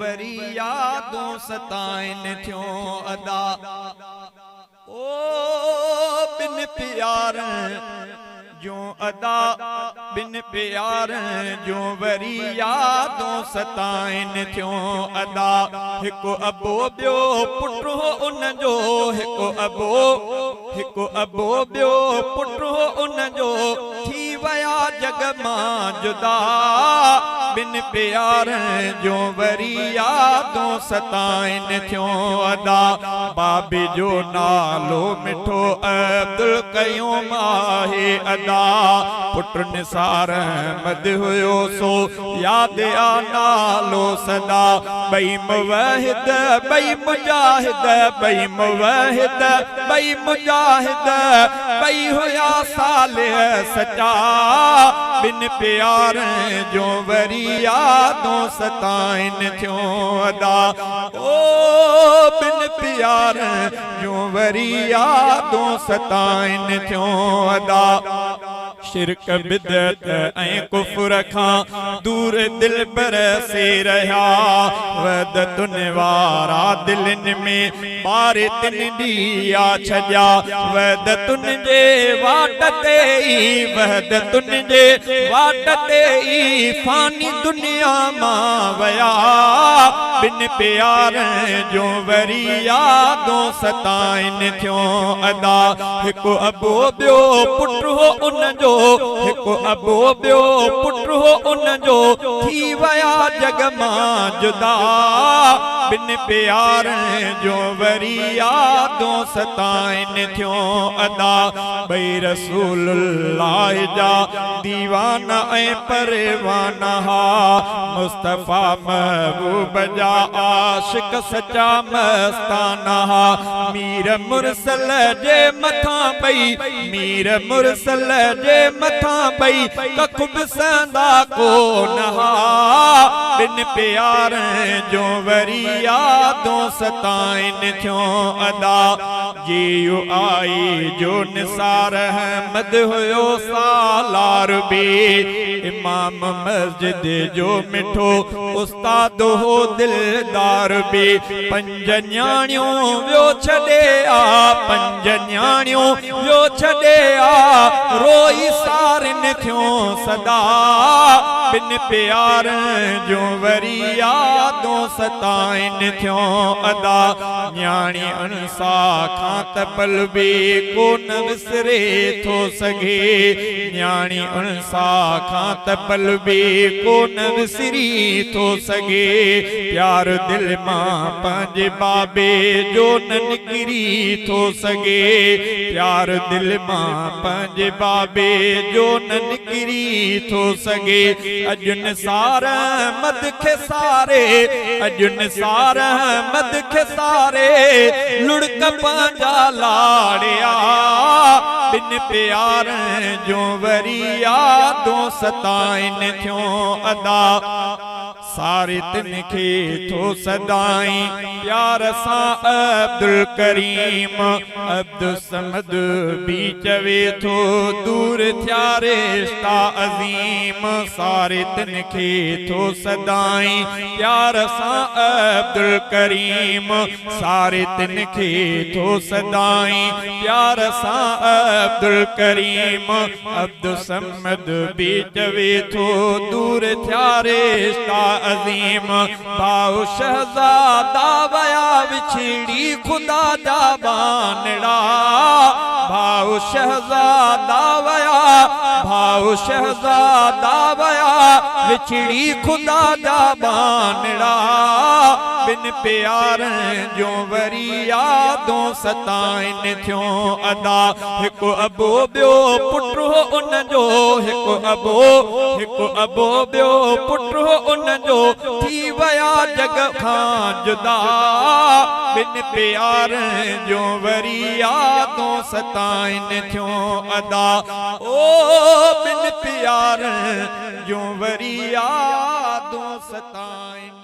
वरी यादों सताइन थियों अदा। ओ बिन प्यार जो अदा बिन प्यार जो वरी यादों सताइन थियों अदा। हिको अबो बियो पुट हो उन जो हिको अबो बियो पुट हो उन जो थी वया जग मां जुदा। बिन प्यार जो वरी यादों सताइन थियों अदा। बाबे जो नालो मिठो अब्दुल क़यूम आहे अदा। पुट निसार अहमद हुयो सो याद आ नालो सदा। बई मुवाहिद बई मुजाहिद बई मुवाहिद बई मुजाहिद बई हुया सालिह सच्चा। बिन प्यार जो वरी यादों सताइन थियों अदा। ओ बिन प्यार जो वरी यादों सताइन थियों अदा। शिरक बिदअत ऐं कुफ्र खां दूर दिल बरसे रहा। वहदतुन वारा दिलनि में ॿारे तिन ॾींया छॾिया। वहदतुन जे वाट ते ई वहदतुन जे वाट ते ई फानी दुनिया मां वया। बिन प्यार जो वरी यादों सताइन थियों अदा। हिकु अबो ॿियो पुट हो उन जो हिकु अबो ॿियो पुट हो उन जो थी वया जग मां जुदा। बिन प्यार जो वरी यादों सताइन थियों अदा। भई रसूलुल्लाह जा दीवाना ऐं परवाना हा। मुस्तफ़ा महबूब जा आशिक सच्चा मस्ताना हा। मीर मुरसल जे मथां पई मीर मुरसल जे मथां पई कख बि संदा कोन हा। बिन प्यार जो वरी यादों सताइन थियों अदा। जियो आई जो निसार अहमद हुयो सालार बे। इमाम मस्जिद जो मिठो उस्ताद हो दिलदार बे। पंज न्याणियों वियो छॾे आ पंज न्याणियों वियो छॾे आ। रोई सारिन थियों सदा। बिन प्यार जो वरी यादों सताइन थियों अदा। न्याणी अनसा खां त पल बि कोन विसरे थो सघे। न्याणी अनसा खां त पल बि कोन विसरी थो सघे। प्यार दिल मां पंहिंजे बाबे जो न निकिरी थो सघे। प्यार दिल मां पंहिंजे बाबे जो न निकिरी थो सघे। अॼु निसार अहमद खे सारे अॼु निसार अहमद खे सारे लुड़क पंहिंजा लाड़िया। बिन प्यार जो वरी यादों सताइन थियों अदा। सारे तिन खे थो सदाई प्यार सां अब्दुल करीम। अब्दुल समद भी चवे थो दूर थिया रिश्ता अज़ीम। सारे तिन खे थो सदाई प्यार सां अब्दुल करीम। सारे तिन खे थो सदाई प्यार सां अब्दुल करीम। अब्दुल समद भी चवे थो दूर थिया रिश्ता अज़ीम। भाउ शहज़ादा वया विछड़ी खुदा जा बानड़ा। भाउ शहज़ादा वया भाउ शहज़ादा वया विछड़ी खुदा जा बानड़ा। बिन प्यार जो वरी यादों सताइन थियों अदा। हिकु अबो ॿियो पुट हो उन जो हिकु अबो ॿियो पुट हो उन जो थी वया जग खां जुदा। बिन प्यार जो वरी यादों सताइन थियों अदा। ओ बिन प्यार जो वरी यादों सताइन